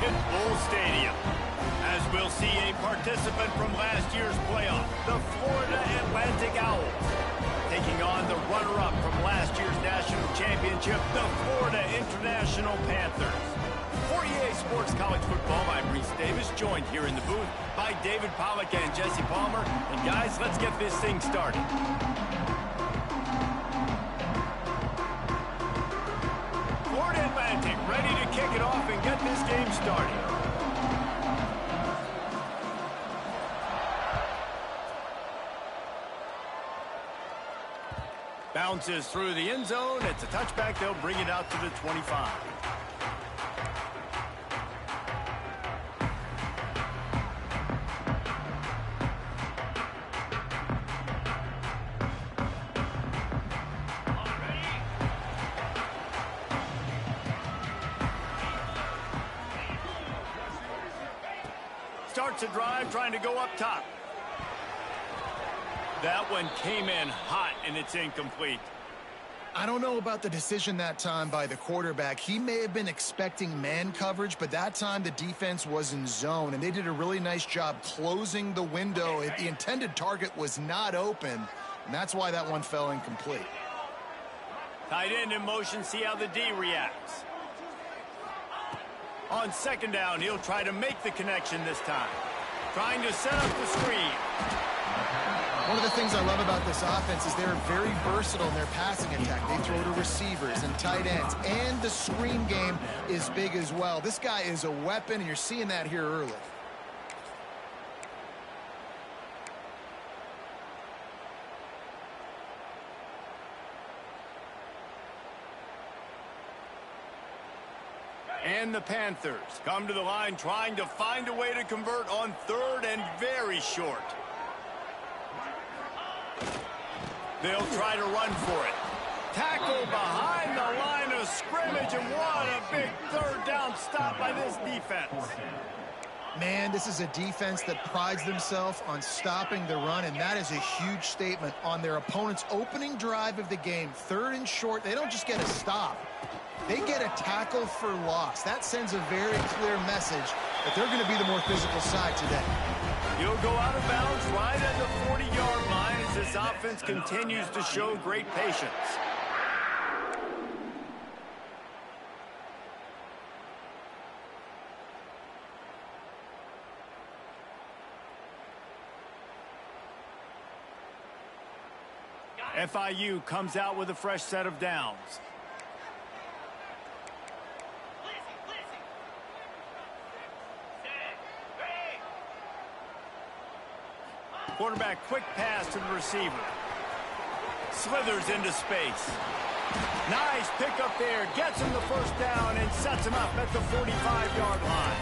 Pit Bull Stadium. As we'll see a participant from last year's playoff, the Florida Atlantic Owls, taking on the runner-up from last year's national championship, the Florida International Panthers. For EA Sports College Football, I'm Reese Davis, joined here in the booth by David Pollack and Jesse Palmer. And guys, let's get this thing started. Florida Atlantic ready to kick it off and get this game started. Bounces through the end zone. It's a touchback. They'll bring it out to the 25. Starts a drive trying to go up top. That one came in hot, and it's incomplete. I don't know about the decision that time by the quarterback. He may have been expecting man coverage, but that time the defense was in zone, and they did a really nice job closing the window. The intended target was not open, and that's why that one fell incomplete. Tight end in motion, see how the D reacts. On second down, he'll try to make the connection this time. Trying to set up the screen. One of the things I love about this offense is they're very versatile in their passing attack. They throw to receivers and tight ends, and the screen game is big as well. This guy is a weapon, and you're seeing that here early. And the Panthers come to the line trying to find a way to convert on third and very short. They'll try to run for it. Tackle behind the line of scrimmage, and what a big third down stop by this defense. Man, this is a defense that prides themselves on stopping the run, and that is a huge statement on their opponent's opening drive of the game. Third and short, they don't just get a stop. They get a tackle for loss. That sends a very clear message that they're going to be the more physical side today. He'll go out of bounds right at the 40-yard line as this offense continues to show great patience. FIU comes out with a fresh set of downs. Quarterback, quick pass to the receiver. Slithers into space. Nice pickup there. Gets him the first down and sets him up at the 45-yard line.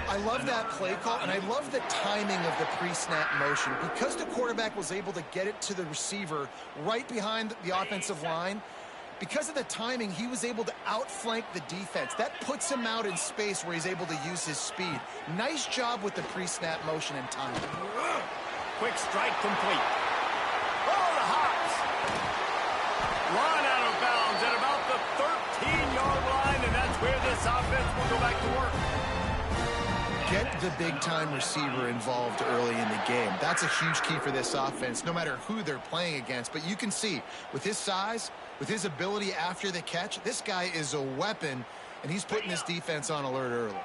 I love that play call, and I love the timing of the pre-snap motion. Because the quarterback was able to get it to the receiver right behind the offensive line, because of the timing, he was able to outflank the defense. That puts him out in space where he's able to use his speed. Nice job with the pre-snap motion and timing. Quick strike complete. Oh, the hops. Run out of bounds at about the 13-yard line, and that's where this offense will go back to work. Get the big-time receiver involved early in the game. That's a huge key for this offense, no matter who they're playing against. But you can see, with his size, with his ability after the catch, this guy is a weapon, and he's putting this defense on alert early.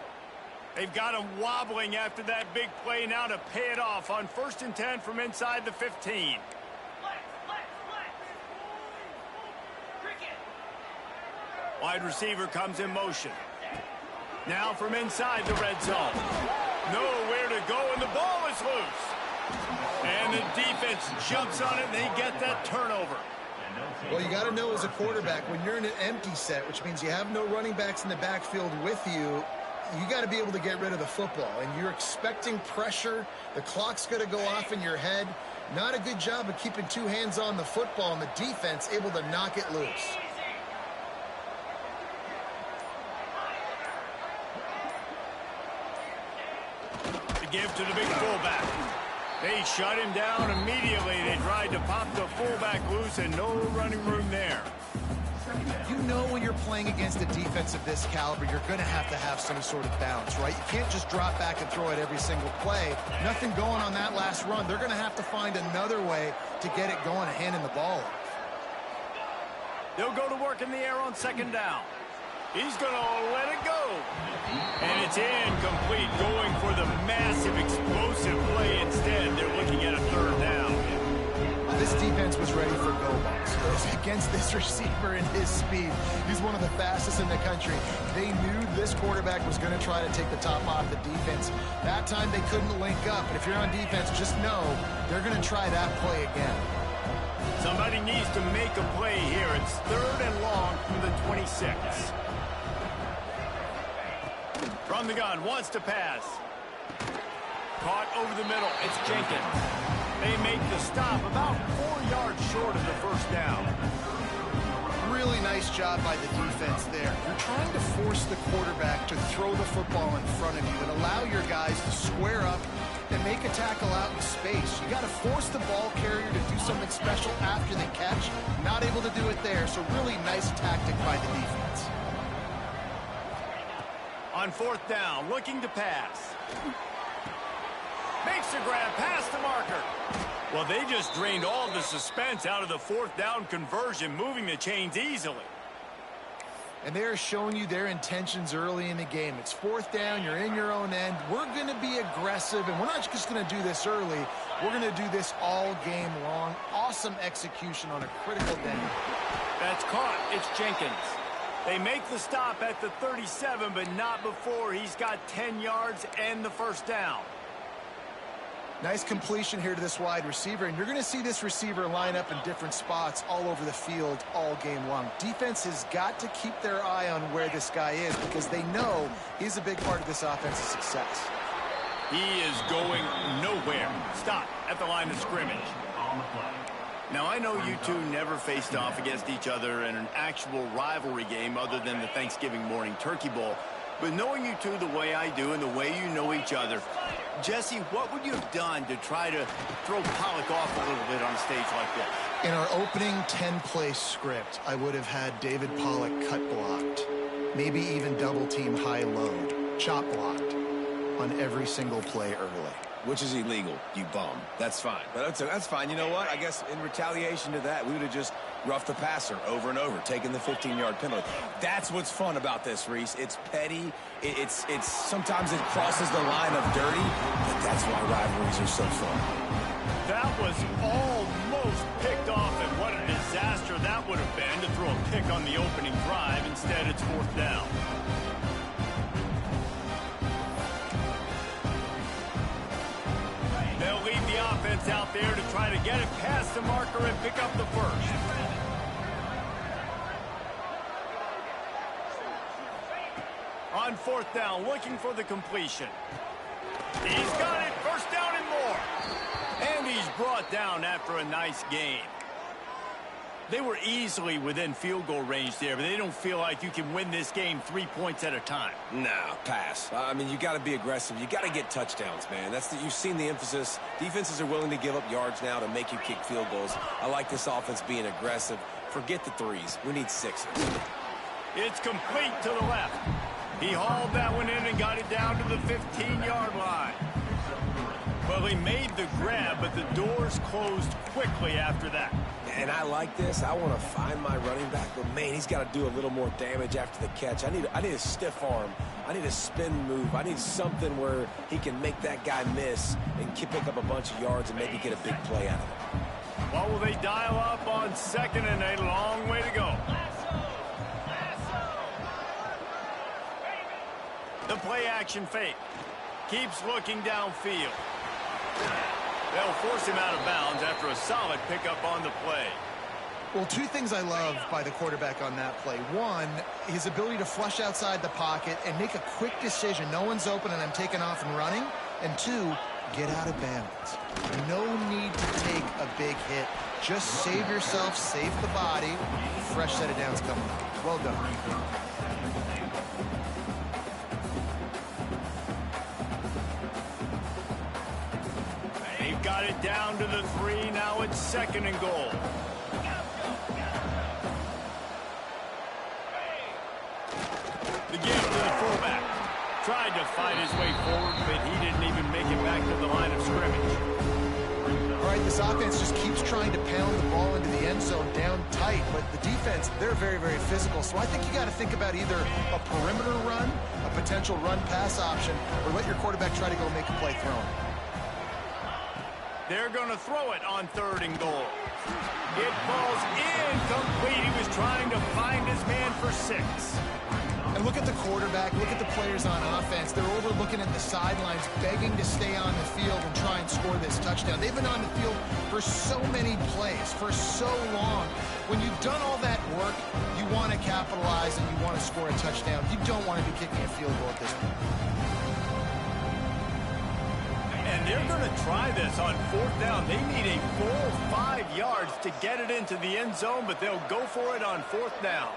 They've got him wobbling after that big play now to pay it off on 1st and 10 from inside the 15. Wide receiver comes in motion. Now from inside the red zone. Nowhere to go, and the ball is loose. And the defense jumps on it, and they get that turnover. Well, you got to know as a quarterback, when you're in an empty set, which means you have no running backs in the backfield with you, you got to be able to get rid of the football. And you're expecting pressure. The clock's going to go off in your head. Not a good job of keeping two hands on the football, and the defense able to knock it loose. Give to the big fullback. They shut him down immediately. They tried to pop the fullback loose, and no running room there. You know when you're playing against a defense of this caliber, you're going to have some sort of balance, right? You can't just drop back and throw it every single play. Nothing going on that last run. They're going to have to find another way to get it going and handing the ball off. They'll go to work in the air on second down. He's going to let it go. And it's incomplete, going for the massive explosive play instead. They're looking at a third down. This defense was ready for go balls. Against this receiver and his speed. He's one of the fastest in the country. They knew this quarterback was going to try to take the top off the defense. That time they couldn't link up. But if you're on defense, just know they're going to try that play again. Somebody needs to make a play here. It's third and long from the 26. From the gun, wants to pass. Caught over the middle. It's Jenkins. They make the stop about 4 yards short of the first down. Really nice job by the defense there. You're trying to force the quarterback to throw the football in front of you and allow your guys to square up and make a tackle out in space. You got to force the ball carrier to do something special after the catch. Not able to do it there, so really nice tactic by the defense. On fourth down, looking to pass. Makes a grab past the marker. Well, they just drained all the suspense out of the fourth down conversion, moving the chains easily. And they're showing you their intentions early in the game. It's fourth down, you're in your own end. We're going to be aggressive, and we're not just going to do this early. We're going to do this all game long. Awesome execution on a critical down. That's caught. It's Jenkins. They make the stop at the 37, but not before he's got 10 yards and the first down. Nice completion here to this wide receiver, and you're going to see this receiver line up in different spots all over the field all game long. Defense has got to keep their eye on where this guy is because they know he's a big part of this offense's success. He is going nowhere. Stop at the line of scrimmage. Now, I know you two never faced off against each other in an actual rivalry game other than the Thanksgiving morning Turkey Bowl. But knowing you two the way I do and the way you know each other, Jesse, what would you have done to try to throw Pollock off a little bit on a stage like this? In our opening 10-play script, I would have had David Pollock cut blocked, maybe even double-team high-load, chop blocked on every single play early. Which is illegal, you bum. That's fine. But that's fine. You know what? I guess in retaliation to that, we would have just roughed the passer over and over, taking the 15-yard penalty. That's what's fun about this, Reese. It's petty. It's sometimes it crosses the line of dirty, but that's why rivalries are so fun. That was almost picked off, and what a disaster that would have been to throw a pick on the opening drive. Instead, it's fourth down. They'll leave the offense out there to try to get it past the marker and pick up the first. On fourth down, looking for the completion. He's got it, first down and more. And he's brought down after a nice gain. They were easily within field goal range there, but they don't feel like you can win this game 3 points at a time. No, pass. I mean, you got to be aggressive. You got to get touchdowns, man. You've seen the emphasis. Defenses are willing to give up yards now to make you kick field goals. I like this offense being aggressive. Forget the threes. We need sixes. It's complete to the left. He hauled that one in and got it down to the 15-yard line. Well, he made the grab, but the doors closed quickly after that. And I like this. I want to find my running back, but man, he's got to do a little more damage after the catch. I need a stiff arm. I need a spin move. I need something where he can make that guy miss and pick up a bunch of yards and maybe get a big play out of it. Well, will they dial up on second and a long way to go? The play action fake. Keeps looking downfield. They'll force him out of bounds after a solid pickup on the play. Well, two things I love by the quarterback on that play. One, his ability to flush outside the pocket and make a quick decision. No one's open and I'm taking off and running. And two, get out of bounds. No need to take a big hit. Just save yourself, save the body. Fresh set of downs coming up. Well done. Got it down to the 3. Now it's second and goal. Tried to fight his way forward, but he didn't even make it back to the line of scrimmage. All right, this offense just keeps trying to pound the ball into the end zone down tight, but the defense, they're very, very physical. So I think you got to think about either a perimeter run, a potential run-pass option, or let your quarterback try to go make a play throwing. They're going to throw it on 3rd and goal. It falls incomplete. He was trying to find his man for 6. And look at the quarterback, look at the players on offense. They're overlooking at the sidelines, begging to stay on the field and try and score this touchdown. They've been on the field for so many plays, for so long. When you've done all that work, you want to capitalize and you want to score a touchdown. You don't want to be kicking a field goal at this point. And they're going to try this on 4th down. They need a full 5 yards to get it into the end zone, but they'll go for it on 4th down.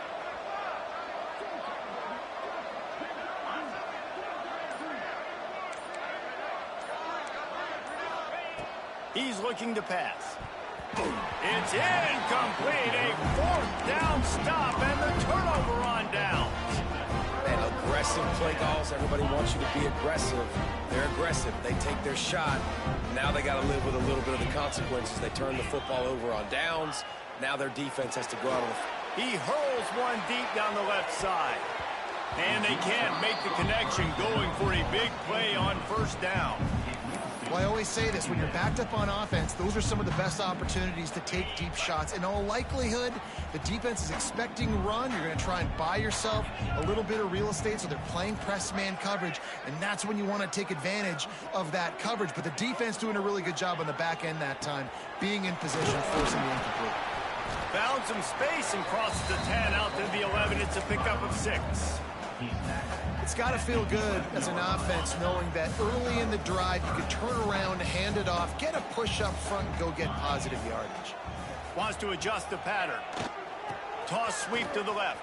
He's looking to pass. It's incomplete. A 4th down stop and the turnover on downs. Man, aggressive play calls. Everybody wants you to be aggressive. They're aggressive. They take their shot. Now they got to live with a little bit of the consequences. They turn the football over on downs. Now their defense has to go out on the... He hurls one deep down the left side. And they can't make the connection, going for a big play on 1st down. Well, I always say this, when you're backed up on offense, those are some of the best opportunities to take deep shots. In all likelihood, the defense is expecting run. You're going to try and buy yourself a little bit of real estate, so they're playing press man coverage, and that's when you want to take advantage of that coverage. But the defense doing a really good job on the back end that time, being in position, forcing the incomplete. Found some space and crosses the 10 out to the 11. It's a pickup of 6. It's got to feel good as an offense knowing that early in the drive you could turn around, hand it off, get a push up front, and go get positive yardage. Wants to adjust the pattern. Toss sweep to the left.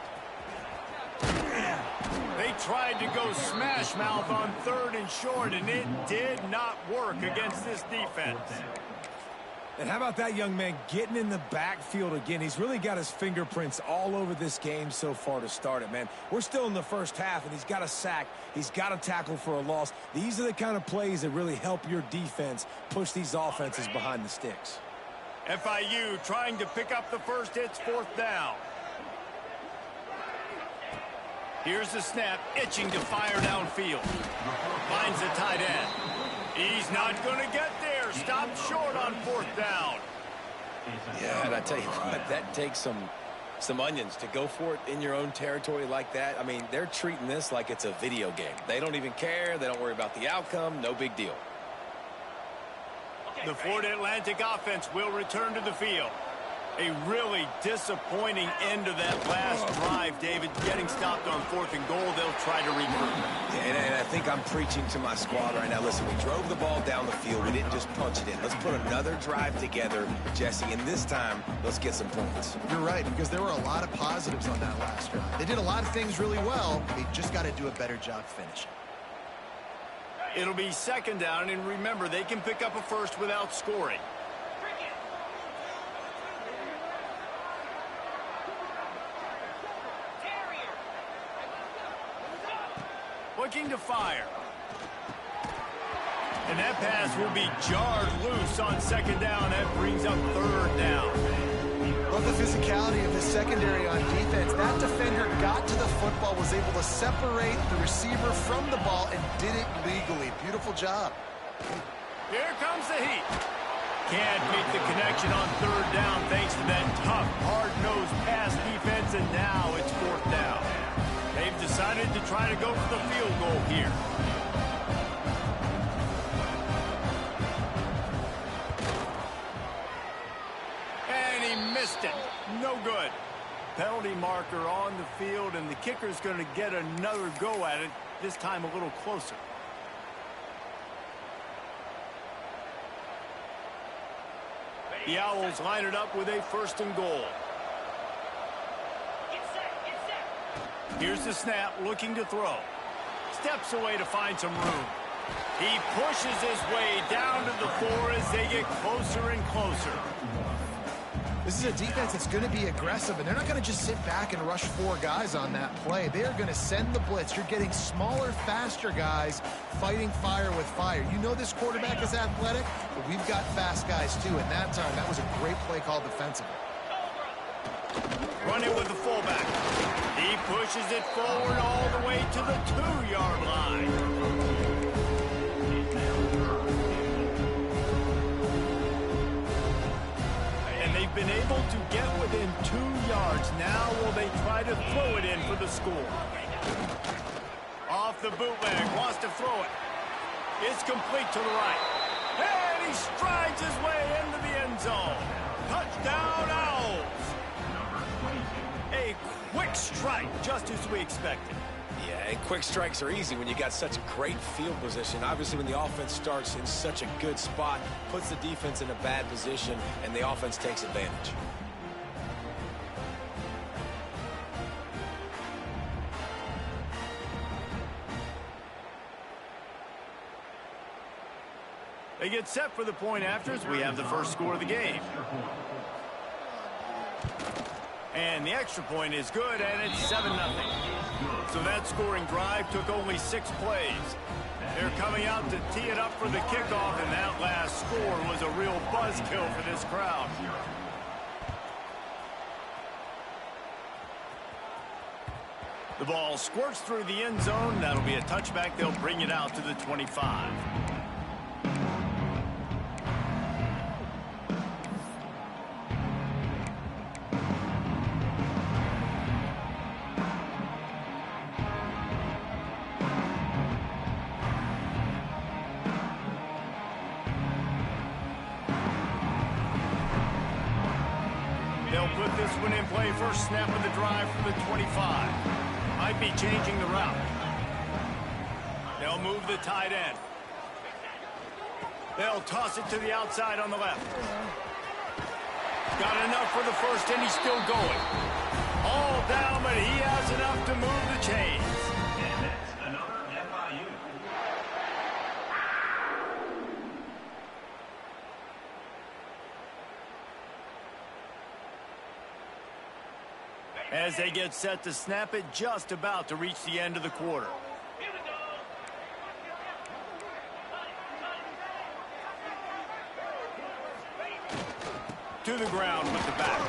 They tried to go smash mouth on 3rd and short, and it did not work against this defense. And how about that young man getting in the backfield again? He's really got his fingerprints all over this game so far to start it, man. We're still in the first half, and he's got a sack. He's got a tackle for a loss. These are the kind of plays that really help your defense push these offenses behind the sticks. FIU trying to pick up the first. It's 4th down. Here's the snap, itching to fire downfield. Finds the tight end. He's not going to get there. Stopped short on 4th down. Yeah, and I tell you what, that takes some onions to go for it in your own territory like that. I mean, they're treating this like it's a video game. They don't even care. They don't worry about the outcome. No big deal. The Florida Atlantic offense will return to the field. A really disappointing end to that last drive, David. Getting stopped on 4th and goal, they'll try to regroup. Yeah, and I think I'm preaching to my squad right now. Listen, we drove the ball down the field. We didn't just punch it in. Let's put another drive together, Jesse, and this time, let's get some points. You're right, because there were a lot of positives on that last drive. They did a lot of things really well. They just got to do a better job finishing. It'll be 2nd down, and remember, they can pick up a first without scoring. Looking to fire. And that pass will be jarred loose on 2nd down. That brings up 3rd down. Love the physicality of the secondary on defense. That defender got to the football, was able to separate the receiver from the ball, and did it legally. Beautiful job. Here comes the heat. Can't make the connection on 3rd down thanks to that tough, hard-nosed pass defense, and now it's 4th down. They've decided to try to go for the field goal here. And he missed it. No good. Penalty marker on the field, and the kicker's going to get another go at it, this time a little closer. The Owls line it up with a 1st and goal. Here's the snap, looking to throw. Steps away to find some room. He pushes his way down to the 4 as they get closer and closer. This is a defense that's going to be aggressive, and they're not going to just sit back and rush 4 guys on that play. They are going to send the blitz. You're getting smaller, faster guys fighting fire with fire. You know this quarterback is athletic, but we've got fast guys too. And that time, that was a great play call defensively. Running with the fullback. He pushes it forward all the way to the 2-yard line. Been able to get within 2 yards. Now will they try to throw it in for the score? Off the bootleg, wants to throw it. It's complete to the right. And he strides his way into the end zone. Touchdown, Owls. A quick strike, just as we expected. Yeah, and quick strikes are easy when you got such a great field position. Obviously, when the offense starts in such a good spot, puts the defense in a bad position, and the offense takes advantage. They get set for the point afters. We have the first score of the game. And the extra point is good, and it's 7-0. So that scoring drive took only 6 plays. They're coming out to tee it up for the kickoff, and that last score was a real buzzkill for this crowd. The ball squirts through the end zone. That'll be a touchback. They'll bring it out to the 25. They'll put this one in play. First snap of the drive from the 25. Might be changing the route. They'll move the tight end. They'll toss it to the outside on the left. Got enough for the first, and he's still going. All down, but he has enough to move the chains. And that's another FIU. As they get set to snap it, just about to reach the end of the quarter. To the ground with the back.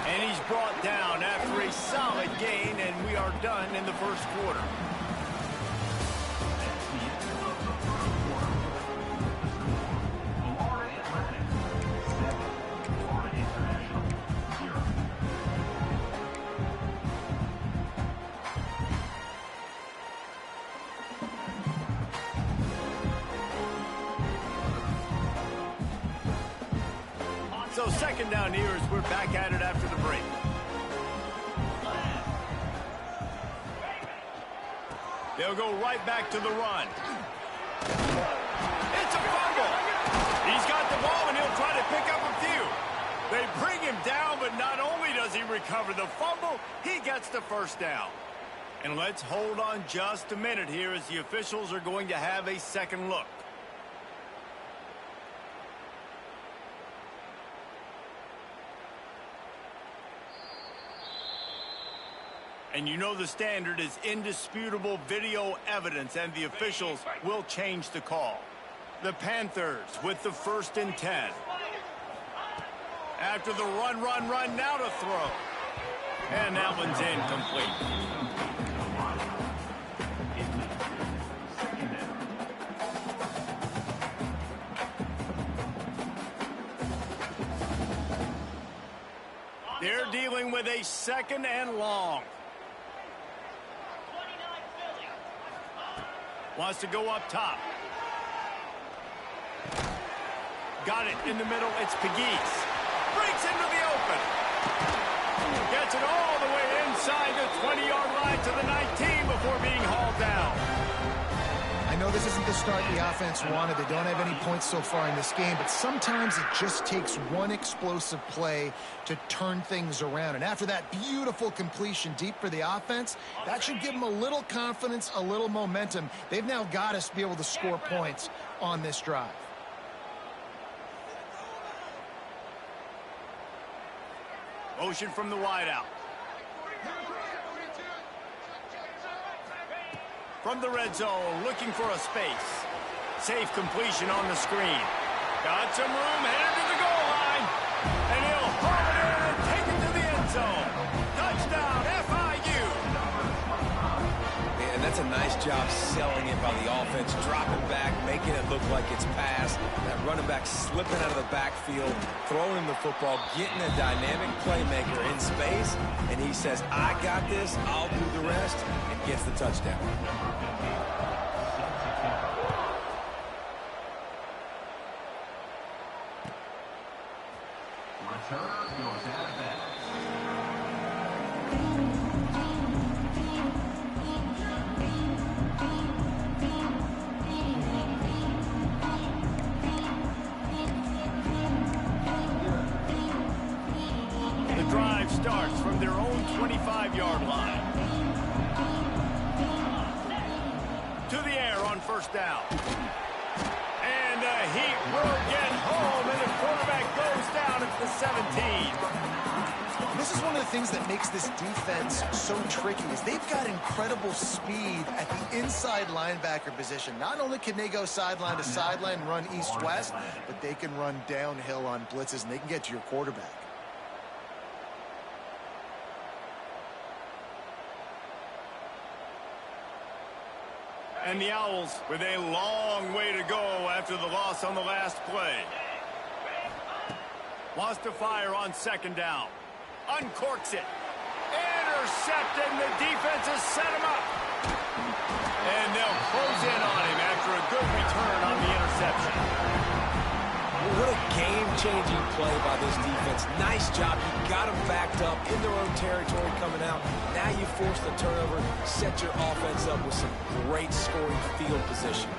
And he's brought down after a solid gain, and we are done in the first quarter. So second down here as we're back at it after the break. They'll go right back to the run. It's a fumble. He's got the ball, and he'll try to pick up a few. They bring him down, but not only does he recover the fumble, he gets the first down. And let's hold on just a minute here as the officials are going to have a second look. And you know the standard is indisputable video evidence, and the officials will change the call. The Panthers with the 1st and 10. After the run, now to throw. And that one's incomplete. They're dealing with a 2nd and long. Wants to go up top. Got it in the middle. It's Pegues. Breaks into the open. Gets it all the way inside the 20-yard line to the 19 before being hauled down. I know this isn't the start the offense wanted. They don't have any points so far in this game, but sometimes it just takes one explosive play to turn things around. And after that beautiful completion deep for the offense, that should give them a little confidence, a little momentum. They've now got us to be able to score points on this drive. Motion from the wideout. From the red zone, looking for a space. Safe completion on the screen. Got some room, headed to the goal line. And he'll haul it in and take it to the end zone. Touchdown, FIU. And that's a nice job selling it by the offense, dropping back, making it look like it's passed. That running back slipping out of the backfield, throwing the football, getting a dynamic playmaker in space, and he says, I got this, I'll do the rest, and gets the touchdown. Returner goes out of bounds. The drive starts from their own 25-yard line. To the air on first down. And the heat will get home, and the quarterback goes down at the 17. This is one of the things that makes this defense so tricky is they've got incredible speed at the inside linebacker position. Not only can they go sideline to sideline, run east-west, but they can run downhill on blitzes, and they can get to your quarterback. And the Owls with a long way to go after the loss on the last play. Wants to fire on second down. Uncorks it. Intercepted, and the defense has set him up. And they'll close in on him after a good return on the interception. What a game-changing play by this defense. Nice job. You got them backed up in their own territory coming out. Now you force the turnover, set your offense up with some great scoring field position.